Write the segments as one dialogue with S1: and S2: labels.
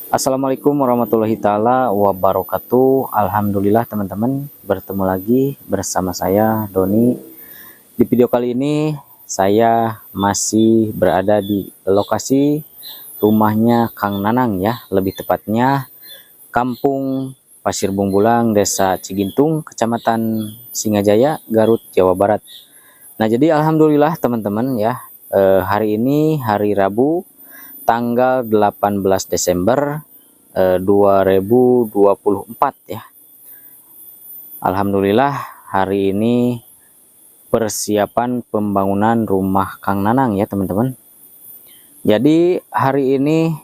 S1: Assalamualaikum warahmatullahi taala wabarakatuh. Alhamdulillah teman-teman, bertemu lagi bersama saya Doni. Di video kali ini saya masih berada di lokasi rumahnya Kang Nanang ya, lebih tepatnya Kampung Pasir Bungbulang, Desa Cigintung, Kecamatan Singajaya, Garut, Jawa Barat. Nah, jadi alhamdulillah teman-teman ya, hari ini hari Rabu tanggal 18 Desember 2024 ya. Alhamdulillah hari ini persiapan pembangunan rumah Kang Nanang ya teman-teman. Jadi hari ini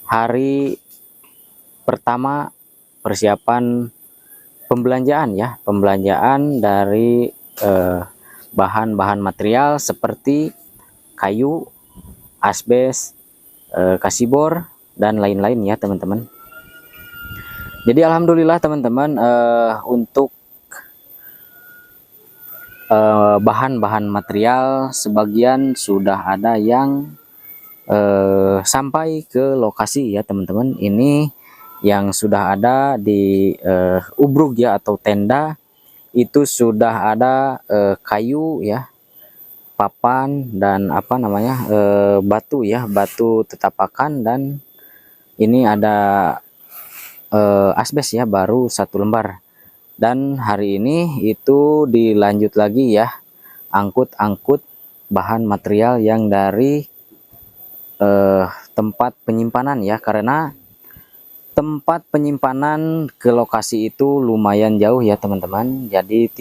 S1: hari pertama persiapan pembelanjaan ya, pembelanjaan dari bahan-bahan material seperti kayu, asbes, kasibor dan lain-lain ya teman-teman. Jadi alhamdulillah teman-teman, untuk bahan-bahan material sebagian sudah ada yang sampai ke lokasi ya teman-teman. Ini yang sudah ada di ubruk ya atau tenda, itu sudah ada kayu ya, papan dan apa namanya, batu ya, batu tetapakan, dan ini ada asbes ya, baru 1 lembar. Dan hari ini itu dilanjut lagi ya, angkut bahan material yang dari tempat penyimpanan ya, karena tempat penyimpanan ke lokasi itu lumayan jauh ya teman-teman. Jadi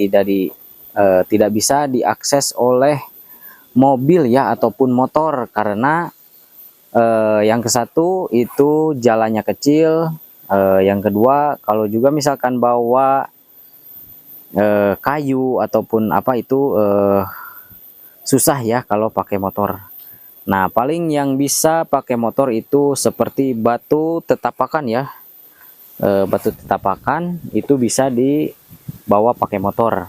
S1: tidak bisa diakses oleh mobil ya ataupun motor, karena yang ke satu itu jalannya kecil, yang kedua kalau juga misalkan bawa kayu ataupun apa itu susah ya kalau pakai motor. Nah, paling yang bisa pakai motor itu seperti batu tetapakan ya, batu tetapakan itu bisa dibawa pakai motor.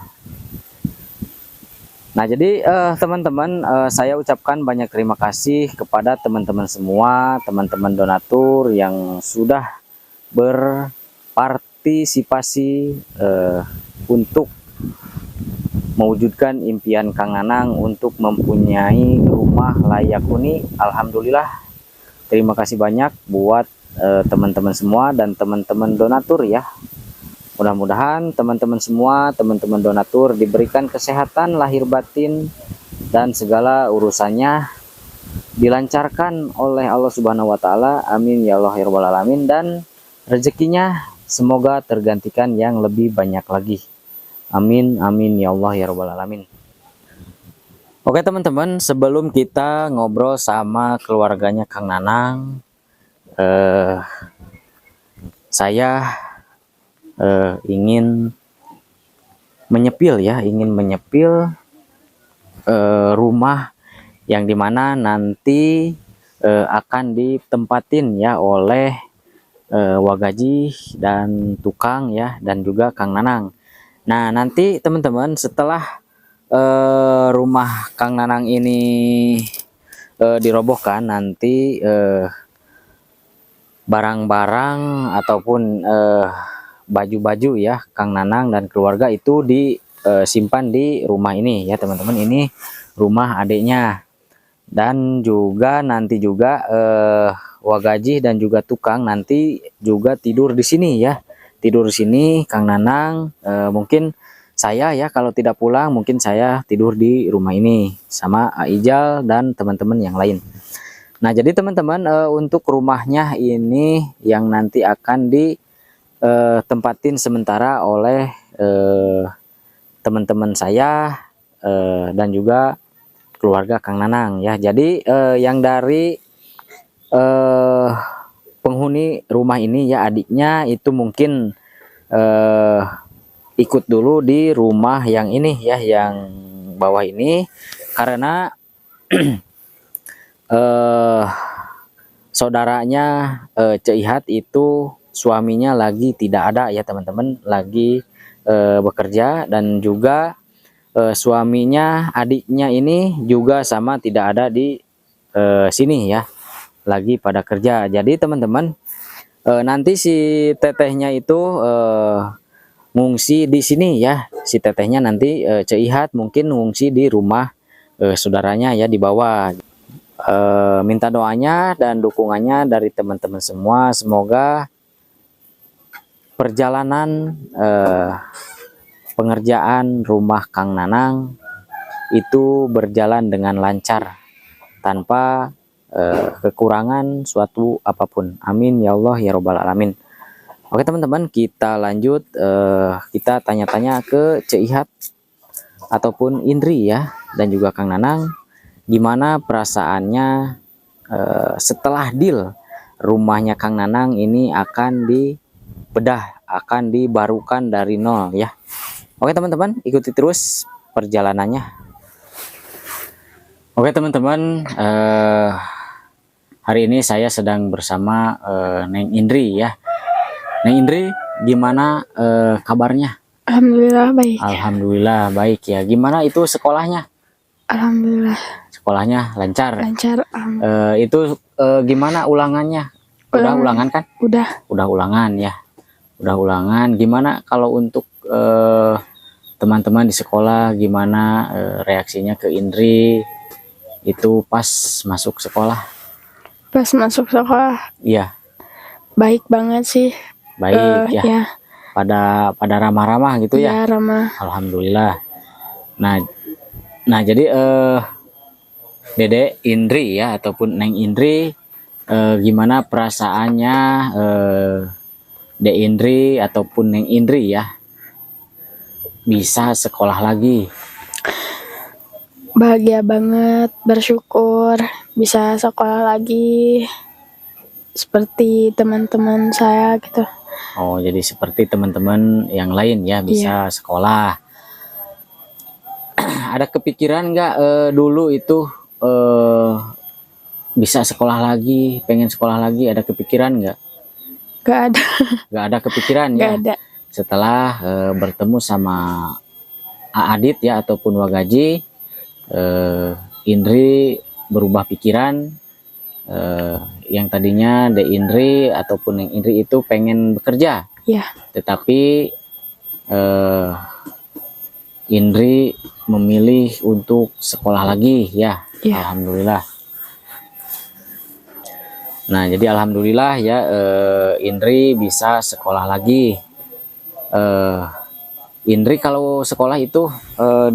S1: Nah, jadi teman-teman, saya ucapkan banyak terima kasih kepada teman-teman semua, teman-teman donatur yang sudah berpartisipasi untuk mewujudkan impian Kang Nanang untuk mempunyai rumah layak huni. Alhamdulillah, terima kasih banyak buat teman-teman semua dan teman-teman donatur ya. Mudah-mudahan teman-teman semua, teman-teman donatur diberikan kesehatan lahir batin dan segala urusannya dilancarkan oleh Allah Subhanahu wa taala. Amin ya Allah ya rabbal alamin. Dan rezekinya semoga tergantikan yang lebih banyak lagi. Amin amin ya Allah ya rabbal alamin. Oke teman-teman, sebelum kita ngobrol sama keluarganya Kang Nanang, saya ingin menyepil ya, rumah yang dimana nanti akan ditempatin ya oleh Wagaji dan tukang ya, dan juga Kang Nanang. Nah, nanti teman-teman setelah rumah Kang Nanang ini dirobohkan, nanti barang-barang ataupun baju-baju ya Kang Nanang dan keluarga itu disimpan di rumah ini ya teman-teman. Ini rumah adiknya, dan juga nanti juga Wagaji dan juga tukang nanti juga tidur di sini ya, tidur di sini Kang Nanang. Mungkin saya ya kalau tidak pulang, mungkin saya tidur di rumah ini sama Aijal dan teman-teman yang lain. Nah, jadi teman-teman, untuk rumahnya ini yang nanti akan ditempatin sementara oleh teman-teman saya dan juga keluarga Kang Nanang ya. Jadi yang dari penghuni rumah ini ya, adiknya itu mungkin ikut dulu di rumah yang ini ya, yang bawah ini, karena saudaranya Ceihat itu suaminya lagi tidak ada ya teman-teman, lagi bekerja, dan juga suaminya adiknya ini juga sama tidak ada di sini ya, lagi pada kerja. Jadi teman-teman, nanti si tetehnya itu ngungsi di sini ya. Si tetehnya nanti Ceihat mungkin ngungsi di rumah saudaranya ya di bawah. Minta doanya dan dukungannya dari teman-teman semua, semoga perjalanan pengerjaan rumah Kang Nanang itu berjalan dengan lancar tanpa kekurangan suatu apapun. Amin ya Allah ya robbal alamin. Oke teman-teman, kita lanjut, kita tanya-tanya ke Ceihat ataupun Indri ya, dan juga Kang Nanang, gimana perasaannya setelah deal rumahnya Kang Nanang ini akan dibedah, akan dibarukan dari nol ya. Oke teman-teman, ikuti terus perjalanannya. Oke teman-teman, hari ini saya sedang bersama Neng Indri ya. Neng Indri, gimana kabarnya?
S2: Alhamdulillah baik.
S1: Alhamdulillah baik ya. Gimana itu sekolahnya?
S2: Alhamdulillah
S1: Sekolahnya lancar.
S2: lancar.
S1: Itu gimana ulangannya? Udah ulangan kan?
S2: Udah
S1: Ulangan ya. Udah ulangan. Gimana kalau untuk teman-teman di sekolah, gimana reaksinya ke Indri itu pas masuk sekolah?
S2: Pas masuk sekolah
S1: Iya.
S2: baik banget sih.
S1: Baik ya.
S2: Ya.
S1: Pada ramah-ramah gitu ya.
S2: Ya ramah.
S1: Alhamdulillah. Nah jadi Dede Indri ya ataupun Neng Indri, gimana perasaannya De Indri ataupun Neng Indri ya bisa sekolah lagi?
S2: Bahagia banget, bersyukur bisa sekolah lagi seperti teman-teman saya gitu.
S1: Oh, jadi seperti teman-teman yang lain ya bisa sekolah. Ada kepikiran nggak dulu itu bisa sekolah lagi, pengen sekolah lagi, ada kepikiran nggak?
S2: Gak ada.
S1: Nggak ada kepikiran
S2: Gak
S1: ya?
S2: ada.
S1: Setelah bertemu sama Adit ya ataupun Wagaji, Indri berubah pikiran. Yang tadinya De Indri ataupun yang Indri itu pengen bekerja,
S2: Ya.
S1: tetapi Indri memilih untuk sekolah lagi ya. Alhamdulillah. Nah jadi alhamdulillah ya, Indri bisa sekolah lagi. Indri kalau sekolah itu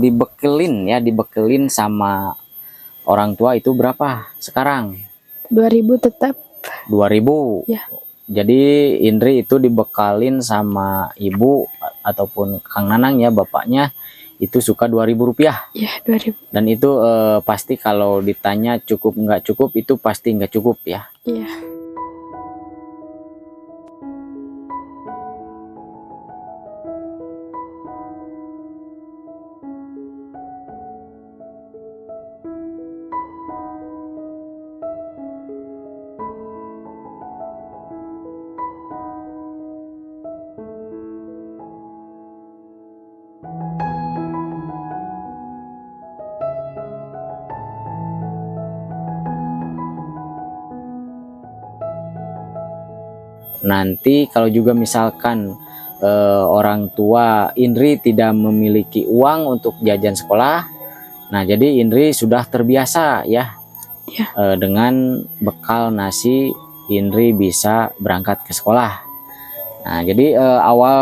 S1: dibekelin sama orang tua itu berapa sekarang?
S2: 2000 tetap.
S1: 2000
S2: ya.
S1: Jadi Indri itu dibekalin sama ibu ataupun Kang Nanang ya, bapaknya itu suka 2000 rupiah
S2: ya. 2000.
S1: Dan itu pasti kalau ditanya cukup nggak cukup, itu pasti nggak cukup ya.
S2: Iya.
S1: Nanti kalau juga misalkan orang tua Indri tidak memiliki uang untuk jajan sekolah, nah jadi Indri sudah terbiasa ya, dengan bekal nasi Indri bisa berangkat ke sekolah. Nah jadi awal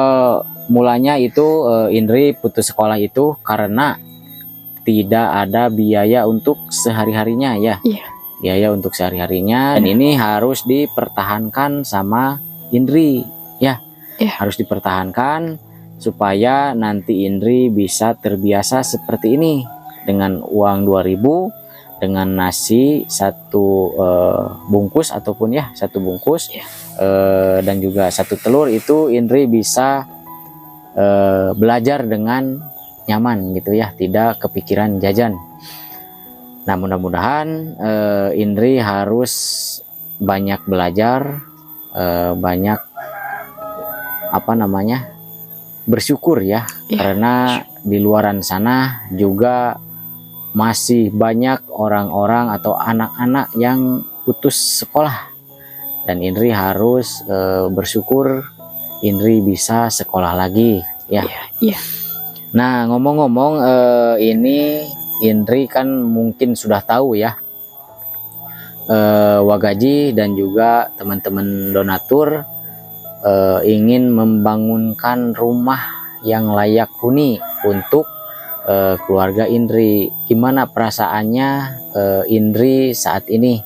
S1: mulanya itu Indri putus sekolah itu karena tidak ada biaya untuk sehari-harinya ya. Biaya untuk sehari-harinya, dan ini harus dipertahankan sama Indri ya. Harus dipertahankan supaya nanti Indri bisa terbiasa seperti ini dengan uang 2000, dengan nasi satu bungkus ataupun ya satu bungkus, dan juga satu telur, itu Indri bisa belajar dengan nyaman gitu ya, tidak kepikiran jajan. Nah mudah-mudahan Indri harus banyak belajar, banyak bersyukur ya, karena di luaran sana juga masih banyak orang-orang atau anak-anak yang putus sekolah, dan Indri harus bersyukur Indri bisa sekolah lagi ya.
S2: Iya.
S1: Nah, ngomong-ngomong, ini Indri kan mungkin sudah tahu ya, Wagaji dan juga teman-teman donatur ingin membangunkan rumah yang layak huni untuk keluarga Indri. Gimana perasaannya Indri saat ini?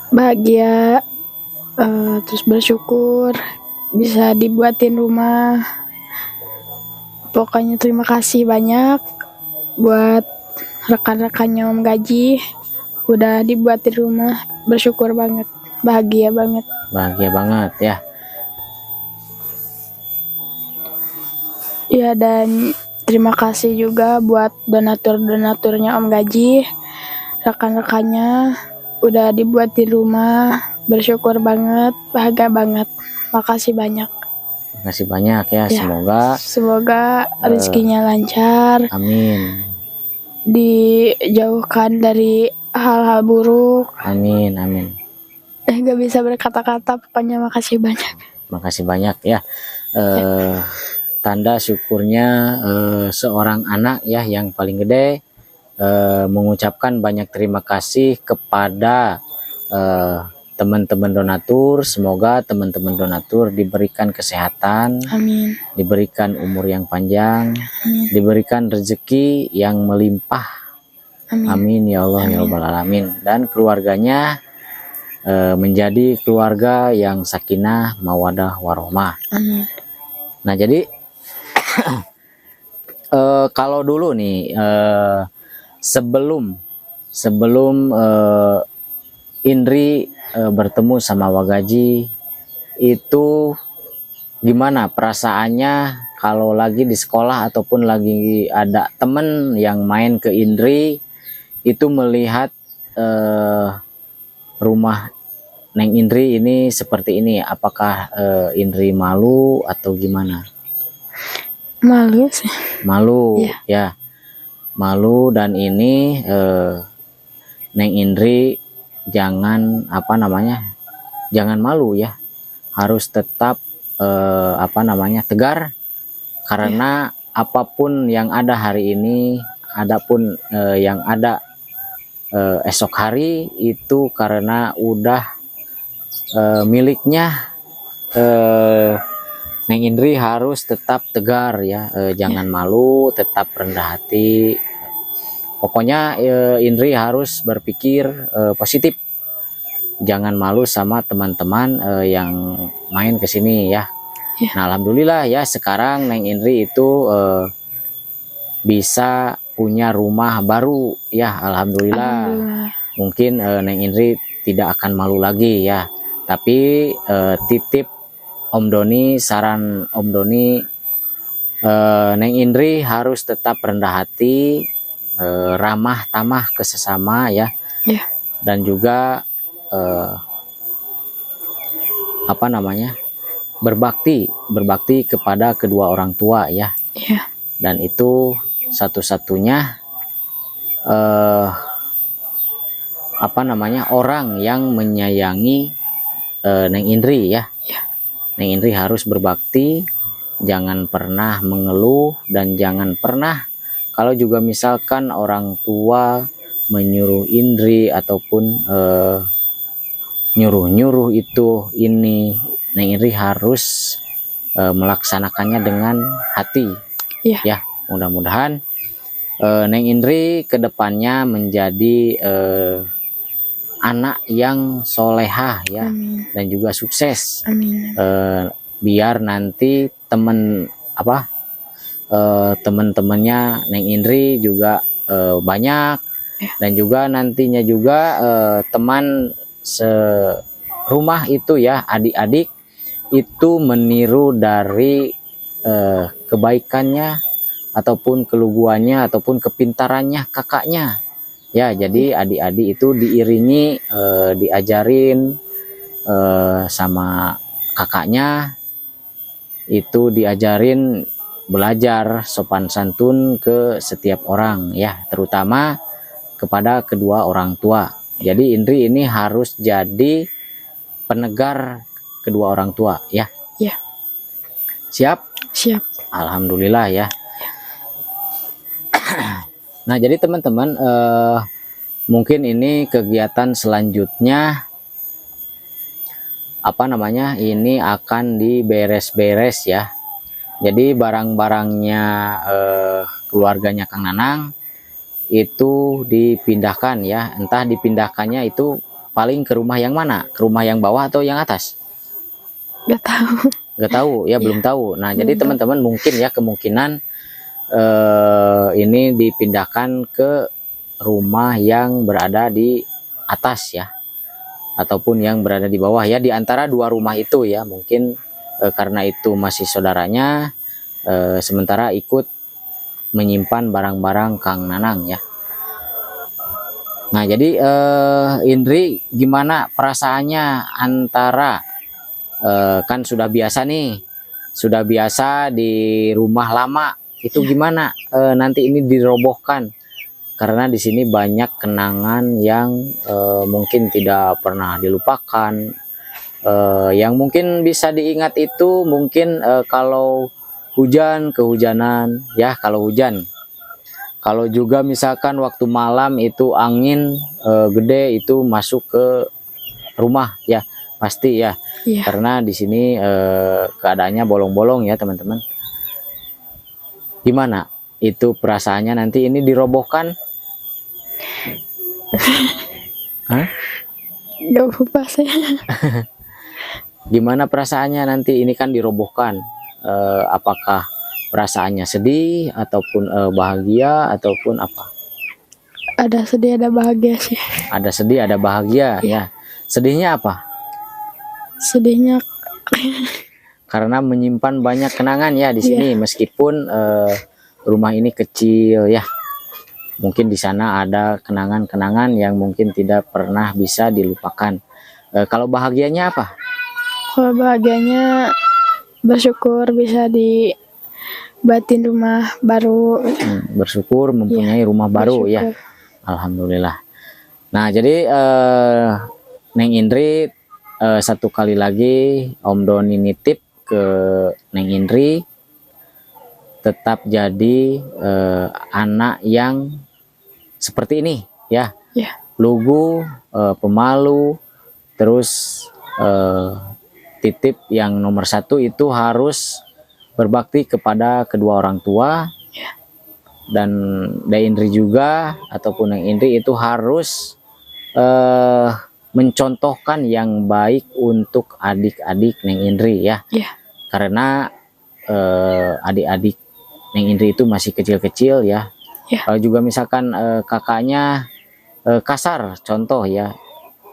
S2: Bahagia, terus bersyukur bisa dibuatin rumah. Pokoknya terima kasih banyak buat rekan-rekannya Om Gaji udah dibuatin rumah. Bersyukur banget, bahagia banget.
S1: Bahagia banget ya.
S2: Ya, dan terima kasih juga buat donatur-donaturnya Om Gaji, rekan-rekannya udah dibuatin rumah. Bersyukur banget, bahagia banget. Makasih banyak.
S1: Terima kasih banyak ya.
S2: Ya. Semoga rezekinya lancar,
S1: amin.
S2: dijauhkan dari hal-hal buruk.
S1: Amin, amin.
S2: Gak bisa berkata-kata, pokoknya makasih banyak.
S1: Makasih banyak ya. Tanda syukurnya seorang anak ya yang paling gede mengucapkan banyak terima kasih kepada teman-teman donatur. Semoga teman-teman donatur diberikan kesehatan,
S2: Amin.
S1: Diberikan umur yang panjang,
S2: Amin.
S1: Diberikan rezeki yang melimpah.
S2: Amin.
S1: Amin ya Allah ya Rabbal Alamin. Dan keluarganya menjadi keluarga yang sakinah, mawadah, warohmah.
S2: Amin.
S1: Nah, jadi kalau dulu nih sebelum Indri bertemu sama Wagaji itu gimana perasaannya kalau lagi di sekolah ataupun lagi ada temen yang main ke Indri itu melihat rumah Neng Indri ini seperti ini, apakah Indri malu atau gimana?
S2: Malu sih.
S1: Malu ya, malu. Dan ini Neng Indri jangan jangan malu ya, harus tetap tegar, karena apapun yang ada hari ini, adapun yang ada esok hari itu karena udah miliknya Neng Indri harus tetap tegar ya, jangan malu, tetap rendah hati. Pokoknya Indri harus berpikir positif, jangan malu sama teman-teman yang main ke sini ya. Nah, alhamdulillah ya sekarang Neng Indri itu bisa punya rumah baru ya, alhamdulillah. Mungkin Neng Indri tidak akan malu lagi ya, tapi titip Om Doni, saran Om Doni, Neng Indri harus tetap rendah hati, ramah tamah ke sesama ya, dan juga berbakti kepada kedua orang tua ya. Dan itu satu-satunya orang yang menyayangi Neng Indri ya. Neng Indri harus berbakti, jangan pernah mengeluh, dan jangan pernah kalau juga misalkan orang tua menyuruh Indri ataupun nyuruh itu ini, Neng Indri harus melaksanakannya dengan hati ya. Mudah-mudahan Neng Indri kedepannya menjadi anak yang solehah ya. Amin. Dan juga sukses.
S2: Amin.
S1: Biar nanti teman-temannya Neng Indri juga banyak, dan juga nantinya juga teman serumah itu ya, adik-adik itu meniru dari kebaikannya ataupun keluguannya ataupun kepintarannya kakaknya ya. Jadi adik-adik itu diiringi, diajarin sama kakaknya, itu diajarin belajar sopan santun ke setiap orang ya, terutama kepada kedua orang tua Jadi Indri ini harus jadi penegar kedua orang tua ya.
S2: Ya.
S1: Siap?
S2: Siap.
S1: Alhamdulillah ya. Nah, jadi teman-teman mungkin ini kegiatan selanjutnya apa namanya? Ini akan diberes-beres ya. Jadi barang-barangnya keluarganya Kang Nanang itu dipindahkan ya. Entah dipindahkannya itu paling ke rumah yang mana? Ke rumah yang bawah atau yang atas?
S2: Gak tahu.
S1: Gak tahu ya, belum tahu. Nah, jadi teman-teman mungkin ya kemungkinan ini dipindahkan ke rumah yang berada di atas ya, ataupun yang berada di bawah ya, di antara dua rumah itu ya. Mungkin karena itu masih saudaranya, sementara ikut menyimpan barang-barang Kang Nanang ya. Nah, jadi Indri gimana perasaannya antara kan sudah biasa nih, sudah biasa di rumah lama itu gimana nanti ini dirobohkan, karena di sini banyak kenangan yang mungkin tidak pernah dilupakan, yang mungkin bisa diingat itu mungkin kalau hujan, kehujanan ya, kalau hujan. Kalau juga misalkan waktu malam itu angin gede itu masuk ke rumah ya, pasti ya.
S2: Iya.
S1: Karena di sini keadaannya bolong-bolong ya teman-teman. Gimana itu perasaannya nanti ini dirobohkan? Hah?
S2: Gak apa saya.
S1: Gimana perasaannya nanti ini kan dirobohkan? Apakah perasaannya sedih ataupun bahagia ataupun apa?
S2: Ada sedih, ada bahagia sih.
S1: Ada sedih, ada bahagia ya. Sedihnya apa?
S2: Sedihnya
S1: Karena menyimpan banyak kenangan ya di sini, meskipun rumah ini kecil ya. Mungkin di sana ada kenangan-kenangan yang mungkin tidak pernah bisa dilupakan. Kalau bahagianya apa?
S2: kalau bahagianya bersyukur bisa dibuatin rumah baru.
S1: Bersyukur mempunyai rumah baru ya. Alhamdulillah. Nah, jadi Neng Indri satu kali lagi Om Doni nitip ke Neng Indri tetap jadi anak yang seperti ini ya. Lugu, pemalu, terus titip yang nomor satu itu harus berbakti kepada kedua orang tua, dan Neng Indri juga ataupun Neng Indri itu harus mencontohkan yang baik untuk adik-adik Neng Indri ya. Karena adik-adik Neng Indri itu masih kecil-kecil ya. Kalau juga misalkan kakaknya kasar contoh ya,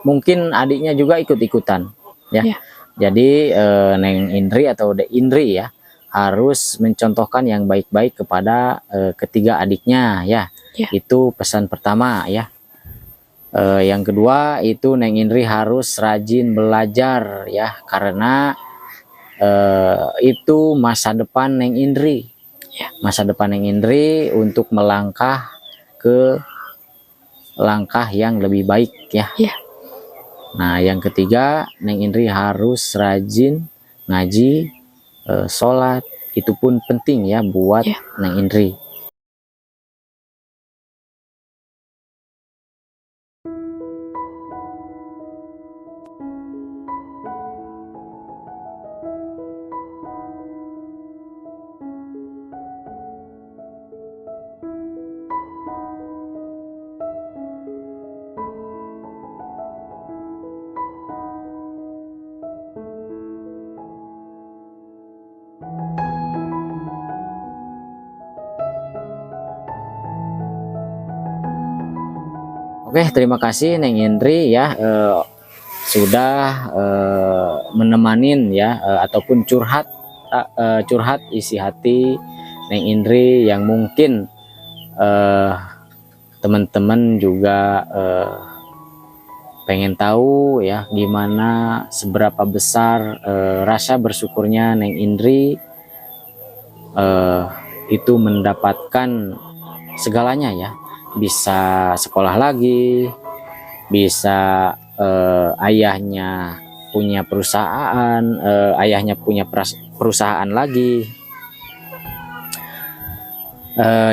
S1: mungkin adiknya juga ikut-ikutan ya. Jadi Neng Indri atau Dek Indri ya harus mencontohkan yang baik-baik kepada ketiga adiknya ya. Itu pesan pertama ya. Yang kedua itu Neng Indri harus rajin belajar ya, karena itu masa depan Neng Indri. Masa depan Neng Indri untuk melangkah ke langkah yang lebih baik ya. Nah, yang ketiga Neng Indri harus rajin ngaji, sholat, itu pun penting ya buat Neng Indri. Oke, terima kasih Neng Indri ya sudah menemanin ya ataupun curhat isi hati Neng Indri yang mungkin teman-teman juga pengen tahu ya gimana seberapa besar rasa bersyukurnya Neng Indri itu mendapatkan segalanya ya. Bisa sekolah lagi, bisa ayahnya punya perusahaan, ayahnya punya perusahaan lagi.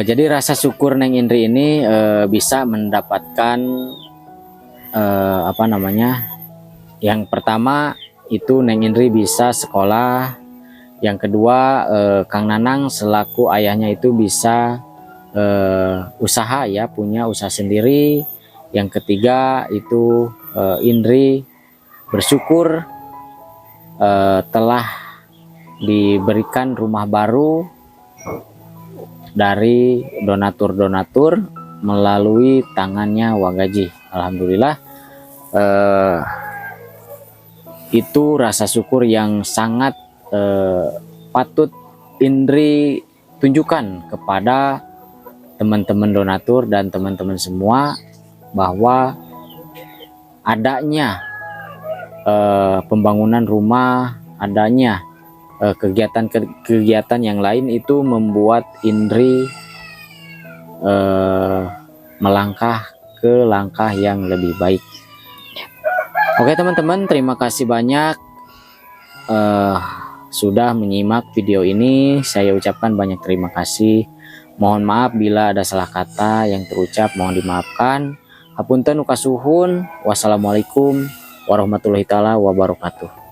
S1: Jadi rasa syukur Neng Indri ini bisa mendapatkan apa namanya? Yang pertama itu Neng Indri bisa sekolah. Yang kedua Kang Nanang selaku ayahnya itu bisa usaha ya, punya usaha sendiri. Yang ketiga itu Indri bersyukur telah diberikan rumah baru dari donatur-donatur melalui tangannya Wagaji. Alhamdulillah, itu rasa syukur yang sangat patut Indri tunjukkan kepada teman-teman donatur dan teman-teman semua, bahwa adanya pembangunan rumah, adanya kegiatan-kegiatan yang lain itu membuat Indri melangkah ke langkah yang lebih baik. Oke teman-teman, terima kasih banyak sudah menyimak video ini. Saya ucapkan banyak terima kasih. Mohon maaf bila ada salah kata yang terucap, mohon dimaafkan. Hapunten ukasuhun. Wassalamualaikum warahmatullahi taala wabarakatuh.